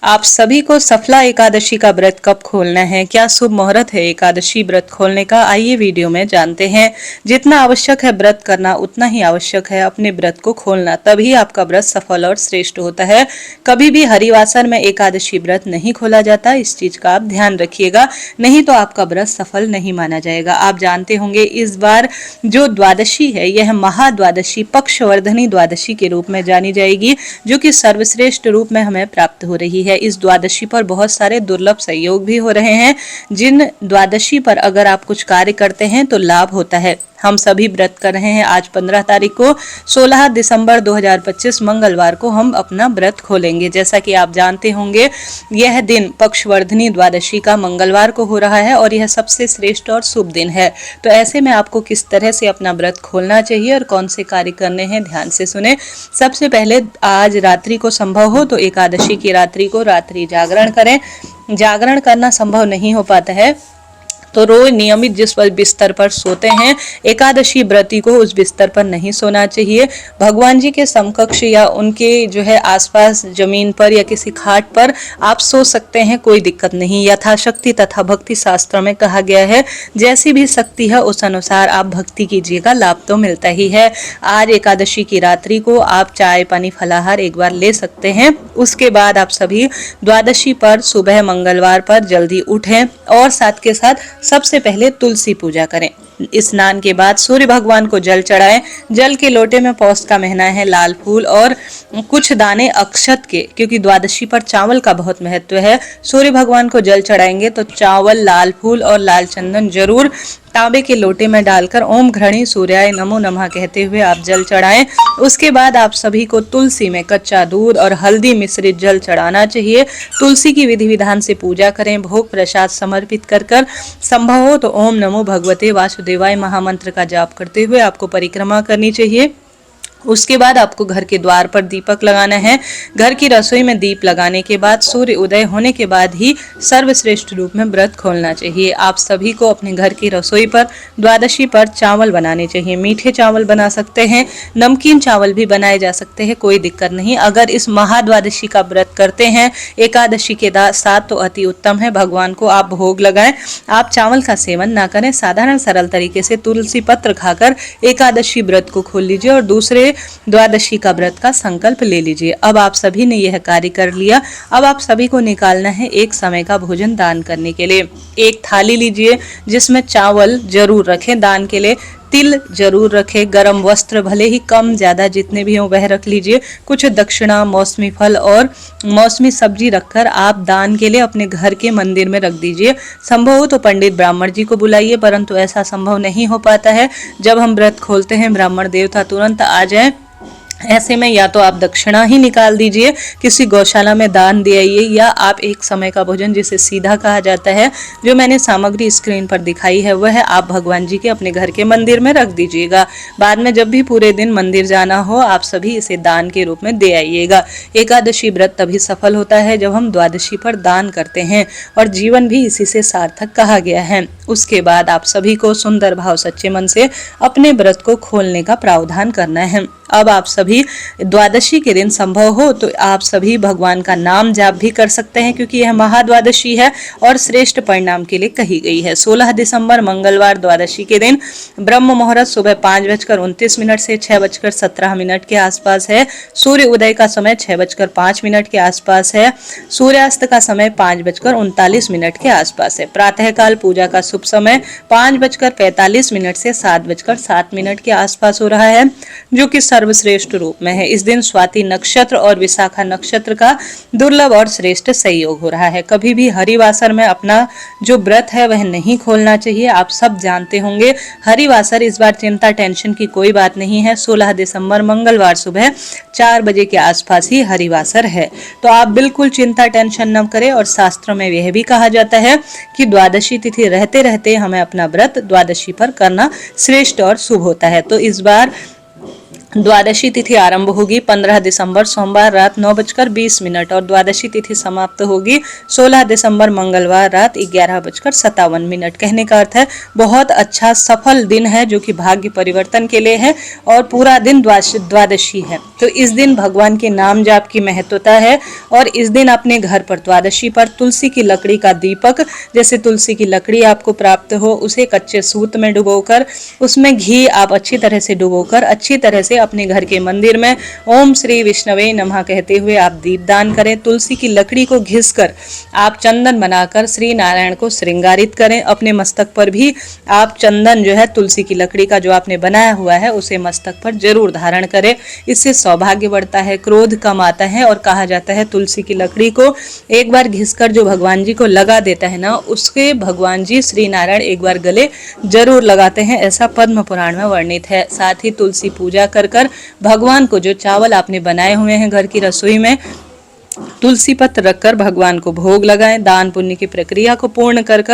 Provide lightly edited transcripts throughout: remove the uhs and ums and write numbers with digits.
आप सभी को सफला एकादशी का व्रत कब खोलना है, क्या शुभ मुहूर्त है एकादशी व्रत खोलने का, आइए वीडियो में जानते हैं। जितना आवश्यक है व्रत करना उतना ही आवश्यक है अपने व्रत को खोलना, तभी आपका व्रत सफल और श्रेष्ठ होता है। कभी भी हरिवासर में एकादशी व्रत नहीं खोला जाता, इस चीज का आप ध्यान रखिएगा, नहीं तो आपका व्रत सफल नहीं माना जाएगा। आप जानते होंगे इस बार जो द्वादशी है यह महाद्वादशी पक्षवर्धनी द्वादशी के रूप में जानी जाएगी, जो कि सर्वश्रेष्ठ रूप में हमें प्राप्त हो रही है। इस द्वादशी पर बहुत सारे दुर्लभ संयोग भी हो रहे हैं, जिन द्वादशी पर अगर आप कुछ कार्य करते हैं तो लाभ होता है। हम सभी व्रत कर रहे हैं। आज 15 तारीख को 16 दिसंबर 2025 मंगलवार को हम अपना व्रत खोलेंगे। जैसा कि आप जानते होंगे यह दिन पक्षवर्धनी द्वादशी का मंगलवार को हो रहा है और यह सबसे श्रेष्ठ और शुभ दिन है। तो ऐसे में आपको किस तरह से अपना व्रत खोलना चाहिए और कौन से कार्य करने हैं, ध्यान से सुने। सबसे पहले आज रात्रि को संभव हो तो एकादशी की रात्रि को रात्रि जागरण करें। जागरण करना संभव नहीं हो पाता है तो रोज नियमित जिस बिस्तर पर सोते हैं, एकादशी व्रती को उस बिस्तर पर नहीं सोना चाहिए। भगवान जी के समकक्ष या उनके जो है आसपास जमीन पर या किसी खाट पर आप सो सकते हैं, कोई दिक्कत नहीं। यथाशक्ति तथा भक्ति शास्त्र में कहा गया है, जैसी भी शक्ति है उस अनुसार आप भक्ति कीजिएगा, लाभ तो मिलता ही है। आज एकादशी की रात्रि को आप चाय पानी फलाहार एक बार ले सकते हैं। उसके बाद आप सभी द्वादशी पर सुबह मंगलवार पर जल्दी उठें और साथ के साथ सबसे पहले तुलसी पूजा करें। स्नान के बाद सूर्य भगवान को जल चढ़ाएं। जल के लोटे में पौष का महीना है, लाल फूल और कुछ दाने अक्षत के, क्योंकि द्वादशी पर चावल का बहुत महत्व है। सूर्य भगवान को जल चढ़ाएंगे तो चावल, लाल फूल और लाल चंदन जरूर तांबे के लोटे में डालकर ओम घृणी सूर्याय नमो नमः कहते हुए आप जल चढ़ाएं। उसके बाद आप सभी को तुलसी में कच्चा दूध और हल्दी मिश्रित जल चढ़ाना चाहिए। तुलसी की विधि विधान से पूजा करें। भोग प्रसाद समर्पित कर संभव हो तो ओम नमो भगवते वासुदेवाय महामंत्र का जाप करते हुए आपको परिक्रमा करनी चाहिए। उसके बाद आपको घर के द्वार पर दीपक लगाना है। घर की रसोई में दीप लगाने के बाद सूर्य उदय होने के बाद ही सर्वश्रेष्ठ रूप में व्रत खोलना चाहिए। आप सभी को अपने घर की रसोई पर द्वादशी पर चावल बनाने चाहिए। मीठे चावल बना सकते हैं, नमकीन चावल भी बनाए जा सकते हैं, कोई दिक्कत नहीं। अगर इस महाद्वादशी का व्रत करते हैं एकादशी के साथ तो अति उत्तम है। भगवान को आप भोग लगाएं। आप चावल का सेवन ना करें, साधारण सरल तरीके से तुलसी पत्र खाकर एकादशी व्रत को खोल लीजिए और दूसरे द्वादशी का व्रत का संकल्प ले लीजिए। अब आप सभी ने यह कार्य कर लिया। अब आप सभी को निकालना है एक समय का भोजन दान करने के लिए। एक थाली लीजिए जिसमें चावल जरूर रखें दान के लिए, तिल जरूर रखें, गरम वस्त्र भले ही कम ज्यादा जितने भी हो वह रख लीजिए, कुछ दक्षिणा, मौसमी फल और मौसमी सब्जी रखकर आप दान के लिए अपने घर के मंदिर में रख दीजिए। संभव हो तो पंडित ब्राह्मण जी को बुलाइए, परंतु ऐसा संभव नहीं हो पाता है। जब हम व्रत खोलते हैं ब्राह्मण देवता तुरंत आ जाए, ऐसे में या तो आप दक्षिणा ही निकाल दीजिए, किसी गौशाला में दान दे आइए, या आप एक समय का भोजन जिसे सीधा कहा जाता है, जो मैंने सामग्री स्क्रीन पर दिखाई है वह आप भगवान जी के अपने घर के मंदिर में रख दीजिएगा। बाद में जब भी पूरे दिन मंदिर जाना हो आप सभी इसे दान के रूप में दे आइएगा। एकादशी व्रत तभी सफल होता है जब हम द्वादशी पर दान करते हैं और जीवन भी इसी से सार्थक कहा गया है। उसके बाद आप सभी को सुंदर भाव सच्चे मन से अपने व्रत को खोलने का प्रावधान करना है। अब आप सभी द्वादशी के दिन संभव हो तो आप सभी भगवान का नाम जाप भी कर सकते हैं, क्योंकि यह महाद्वादशी है और श्रेष्ठ परिणाम के लिए कही गई है। 16 दिसंबर मंगलवार द्वादशी के दिन ब्रह्म मुहूर्त सुबह 5:29 से 6:17 के आसपास है। सूर्य उदय का समय 6:05 के आसपास है। सूर्यास्त का समय 5:39 के आसपास है। प्रातःकाल पूजा का शुभ समय 5:45 से 7:07 के आसपास हो रहा है, जो कि सर्वश्रेष्ठ रूप में है। इस दिन स्वाति नक्षत्र और विशाखा नक्षत्र का दुर्लभ और श्रेष्ठ संयोग हो रहा है। कभी भी हरिवासर में अपना जो व्रत है वह नहीं खोलना चाहिए। आप सब जानते होंगे हरिवासर इस बार चिंता टेंशन की कोई बात नहीं है। 16 दिसंबर मंगलवार सुबह 4 बजे के आसपास ही हरिवासर है, तो आप बिल्कुल चिंता टेंशन न करें। और शास्त्रों में यह भी कहा जाता है कि द्वादशी तिथि रहते रहते हमें अपना व्रत द्वादशी पर करना श्रेष्ठ और शुभ होता है। तो इस बार द्वादशी तिथि आरंभ होगी 15 दिसंबर सोमवार रात 9:20 और द्वादशी तिथि समाप्त होगी 16 दिसंबर मंगलवार रात 11:57। कहने का अर्थ है बहुत अच्छा सफल दिन है जो कि भाग्य परिवर्तन के लिए है और पूरा दिन द्वादशी है। तो इस दिन भगवान के नाम जाप की महत्वता है और इस दिन अपने घर पर द्वादशी पर तुलसी की लकड़ी का दीपक, जैसे तुलसी की लकड़ी आपको प्राप्त हो उसे कच्चे सूत में डुबोकर उसमें घी आप अच्छी तरह से डुबोकर अच्छी तरह से अपने घर के मंदिर में ओम श्री विष्णवे नमः कहते हुए आप दीपदान करें। तुलसी की लकड़ी को घिसकर आप चंदन बनाकर श्री नारायण को श्रृंगारित करें। अपने मस्तक पर भी आप चंदन जो है तुलसी की लकड़ी का जो आपने बनाया हुआ है उसे मस्तक पर जरूर धारण करें। इससे सौभाग्य बढ़ता है, क्रोध कम आता है और कहा जाता है तुलसी की लकड़ी को एक बार घिसकर जो भगवान जी को लगा देता है ना, उसके भगवान जी श्री नारायण एक बार गले जरूर लगाते हैं, ऐसा पद्म पुराण में वर्णित है। साथ ही तुलसी पूजा कर भगवान को जो चावल आपने बनाए हुए हैं घर की रसोई में तुलसी पत्र रखकर भगवान को भोग लगाएं। दान पुण्य की प्रक्रिया को पूर्ण कर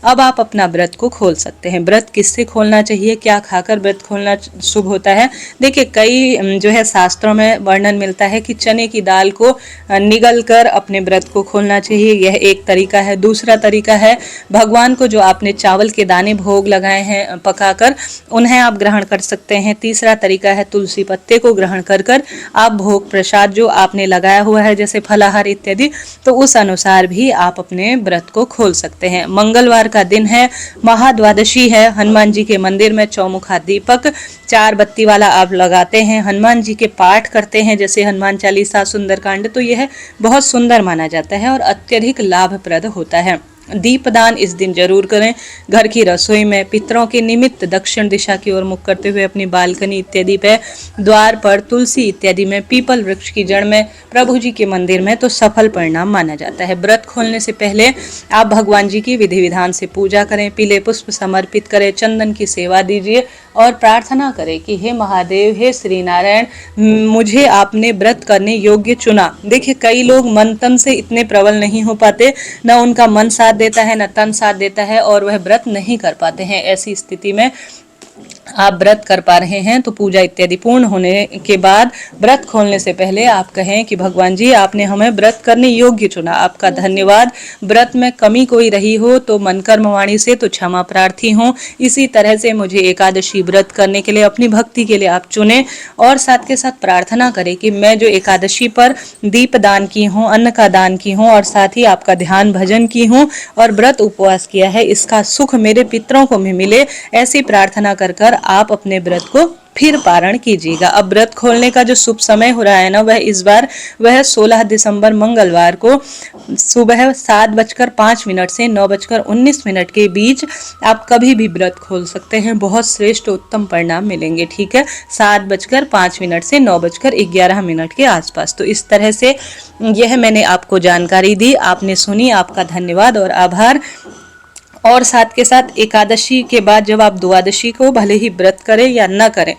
अब आप अपना व्रत को खोल सकते हैं। व्रत किससे खोलना चाहिए, क्या खाकर व्रत खोलना शुभ होता है? देखिए कई जो है शास्त्रों में वर्णन मिलता है कि चने की दाल को निगल कर अपने व्रत को खोलना चाहिए, यह एक तरीका है। दूसरा तरीका है भगवान को जो आपने चावल के दाने भोग लगाए हैं पकाकर उन्हें आप ग्रहण कर सकते हैं। तीसरा तरीका है तुलसी पत्ते को ग्रहण कर आप भोग प्रसाद जो आपने लगाया हुआ है जैसे फलाहार इत्यादि, तो उस अनुसार भी आप अपने व्रत को खोल सकते हैं। मंगलवार का दिन है, महाद्वादशी है। हनुमान जी के मंदिर में चौमुखा दीपक 4 बत्ती वाला आप लगाते हैं, हनुमान जी के पाठ करते हैं जैसे हनुमान चालीसा, सुंदरकांड, तो यह बहुत सुंदर माना जाता है और अत्यधिक लाभप्रद होता है। दीपदान इस दिन जरूर करें। घर की रसोई में पितरों के निमित्त दक्षिण दिशा की ओर मुख करते हुए अपनी बालकनी इत्यादि पे, द्वार पर, तुलसी इत्यादि में, पीपल वृक्ष की जड़ में, प्रभु जी के मंदिर में तो सफल परिणाम माना जाता है। व्रत खोलने से पहले आप भगवान जी की विधि विधान से पूजा करें, पीले पुष्प समर्पित करें, चंदन की सेवा दीजिए और प्रार्थना करें कि हे महादेव, हे श्री नारायण, मुझे आपने व्रत करने योग्य चुना। देखिए कई लोग मन तन से इतने प्रबल नहीं हो पाते, न उनका मन साथ देता है न तन साथ देता है और वह व्रत नहीं कर पाते हैं। ऐसी स्थिति में आप व्रत कर पा रहे हैं तो पूजा इत्यादि पूर्ण होने के बाद व्रत खोलने से पहले आप कहें कि भगवान जी आपने हमें व्रत करने योग्य चुना, आपका धन्यवाद। व्रत में कमी कोई रही हो तो मन कर्म वाणी से तो क्षमा प्रार्थी हूँ। इसी तरह से मुझे एकादशी व्रत करने के लिए अपनी भक्ति के लिए आप चुने और साथ के साथ प्रार्थना करें कि मैं जो एकादशी पर दीप दान की हूँ, अन्न का दान की हूँ और साथ ही आपका ध्यान भजन की हूँ और व्रत उपवास किया है, इसका सुख मेरे पितरों को भी मिले, ऐसी प्रार्थना कर आप अपने व्रत को फिर पारण कीजिएगा। अब व्रत खोलने का जो शुभ समय हो रहा है ना, वह इस बार वह 16 दिसंबर मंगलवार को सुबह 7:05 से 9:19 के बीच आप कभी भी व्रत खोल सकते हैं। बहुत श्रेष्ठ उत्तम परिणाम मिलेंगे। ठीक है, 7:05 से 9:11 के आसपास। तो इस तरह से यह मैंने आपको जानकारी दी, आपने सुनी, आपका धन्यवाद और आभार। और साथ के साथ एकादशी के बाद जब आप द्वादशी को भले ही व्रत करें या न करें,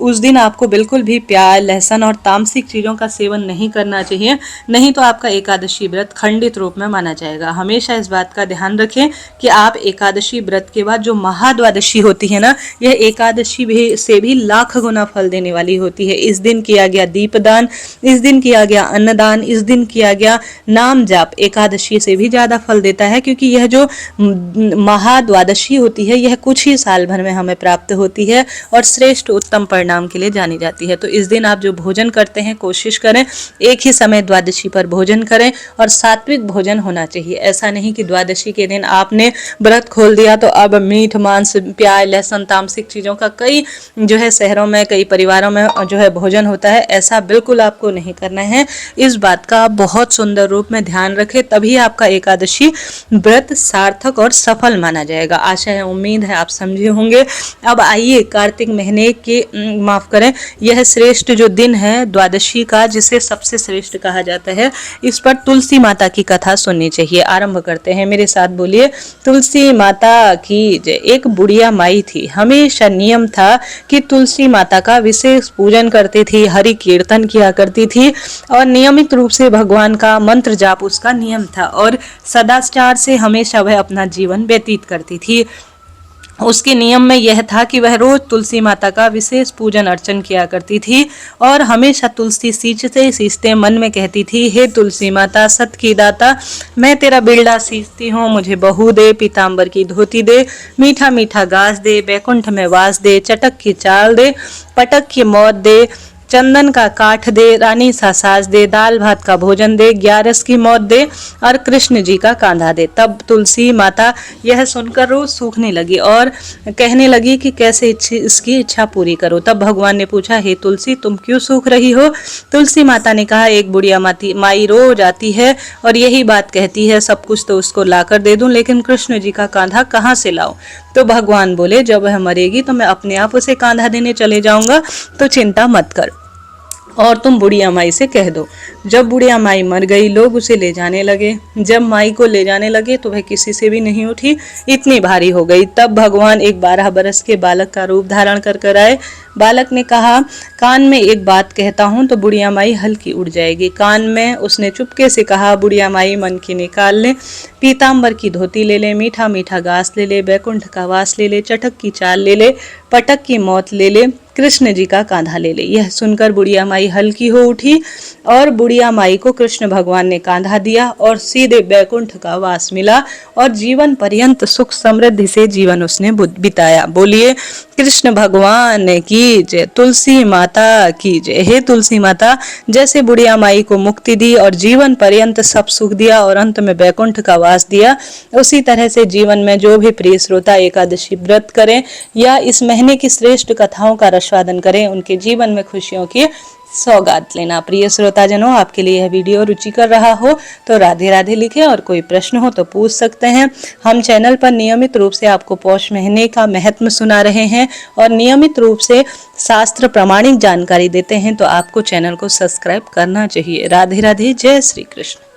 उस दिन आपको बिल्कुल भी प्याज, लहसुन और तामसिक चीज़ों का सेवन नहीं करना चाहिए, नहीं तो आपका एकादशी व्रत खंडित रूप में माना जाएगा। हमेशा इस बात का ध्यान रखें कि आप एकादशी व्रत के बाद जो महाद्वादशी होती है ना, यह एकादशी भी से भी लाख गुना फल देने वाली होती है। इस दिन किया गया दीपदान, इस दिन किया गया अन्नदान, इस दिन किया गया नाम जाप एकादशी से भी ज़्यादा फल देता है, क्योंकि यह जो महाद्वादशी होती है यह कुछ ही साल भर में हमें प्राप्त होती है और श्रेष्ठ उत्तम परिणाम के लिए जानी जाती है। तो इस दिन आप जो भोजन करते हैं कोशिश करें एक ही समय द्वादशी पर भोजन करें और सात्विक भोजन होना चाहिए। ऐसा नहीं कि द्वादशी के दिन आपने व्रत खोल दिया तो अब मीठ, मांस, प्याज, लहसुन, तामसिक चीज़ों का कई जो है शहरों में, कई परिवारों में जो है भोजन होता है। ऐसा बिल्कुल आपको नहीं करना है। इस बात का आप बहुत सुंदर रूप में ध्यान रखें, तभी आपका एकादशी व्रत सार्थक और सफल माना जाएगा। आशा है, उम्मीद है आप समझे होंगे। अब आइए कार्तिक महीने के माफ करें, यह श्रेष्ठ जो दिन है द्वादशी का, जिसे सबसे श्रेष्ठ कहा जाता है, इस पर तुलसी माता की कथा सुननी चाहिए। आरंभ करते हैं, मेरे साथ बोलिए। तुलसी माता की जय। एक बुढ़िया माई थी, हमेशा नियम था कि तुलसी माता का विशेष पूजन करती थी, हरि कीर्तन किया करती थी और नियमित रूप से भगवान का मंत्र जाप उसका नियम था और सदाचार से हमेशा वह अपना जीवन व्यतीत करती थी। उसके नियम में यह था कि वह रोज तुलसी माता का विशेष पूजन अर्चन किया करती थी और हमेशा तुलसी सींचते सींचते मन में कहती थी, हे तुलसी माता सत की दाता, मैं तेरा बिरला सींचती हूँ, मुझे बहू दे, पीताम्बर की धोती दे, मीठा मीठा घास दे, बैकुंठ में वास दे, चटक की चाल दे, पटक की मौत दे, चंदन का काठ दे, रानी सा साज दे, दाल भात का भोजन दे, ग्यारस की मौत दे और कृष्ण जी का कांधा दे। तब तुलसी माता यह सुनकर रोज सूखने लगी और कहने लगी कि कैसे इसकी इच्छा पूरी करो। तब भगवान ने पूछा, हे तुलसी तुम क्यों सूख रही हो? तुलसी माता ने कहा, एक बुढ़िया माई रोज आती है और यही बात कहती है सब कुछ तो उसको लाकर दे दूं, लेकिन कृष्ण जी का कांधा कहाँ से लाऊं? तो भगवान बोले, जब वह मरेगी तो मैं अपने आप उसे कांधा देने चले जाऊंगा, तो चिंता मत कर और तुम बुढ़िया माई से कह दो। जब बुढ़िया माई मर गई, लोग उसे ले जाने लगे। जब माई को ले जाने लगे तो वह किसी से भी नहीं उठी, इतनी भारी हो गई। तब भगवान एक 12 बरस के बालक का रूप धारण कर आए। बालक ने कहा, कान में एक बात कहता हूँ तो बुढ़िया माई हल्की उड़ जाएगी। कान में उसने चुपके से कहा, बुढ़िया माई मन की निकाल ले, पीताम्बर की धोती ले ले, मीठा मीठा घास ले ले, बैकुंठ का वास ले ले, चटक की चाल ले ले, पटक की मौत ले ले, कृष्ण जी का कांधा ले ले। यह सुनकर बुढ़िया माई हल्की हो उठी और बुढ़िया माई को कृष्ण भगवान ने कांधा दिया और सीधे बैकुंठ का वास मिला और जीवन पर्यंत सुख समृद्धि से जीवन उसने बिताया। बोलिए कृष्ण भगवान की जय, तुलसी माता की जय। हे तुलसी माता, जैसे बुढ़िया माई को मुक्ति दी और जीवन पर्यंत सब सुख दिया और अंत में बैकुंठ का वास दिया, उसी तरह से जीवन में जो भी प्रिय श्रोता एकादशी व्रत करें या इस महीने की श्रेष्ठ कथाओं का रसवादन करें, उनके जीवन में खुशियों की सौगात लेना। प्रिय श्रोताजनों, आपके लिए यह वीडियो रुचिकर रहा हो तो राधे राधे लिखें और कोई प्रश्न हो तो पूछ सकते हैं। हम चैनल पर नियमित रूप से आपको पौष महीने का महत्व सुना रहे हैं और नियमित रूप से शास्त्र प्रमाणिक जानकारी देते हैं, तो आपको चैनल को सब्सक्राइब करना चाहिए। राधे राधे, जय श्री कृष्ण।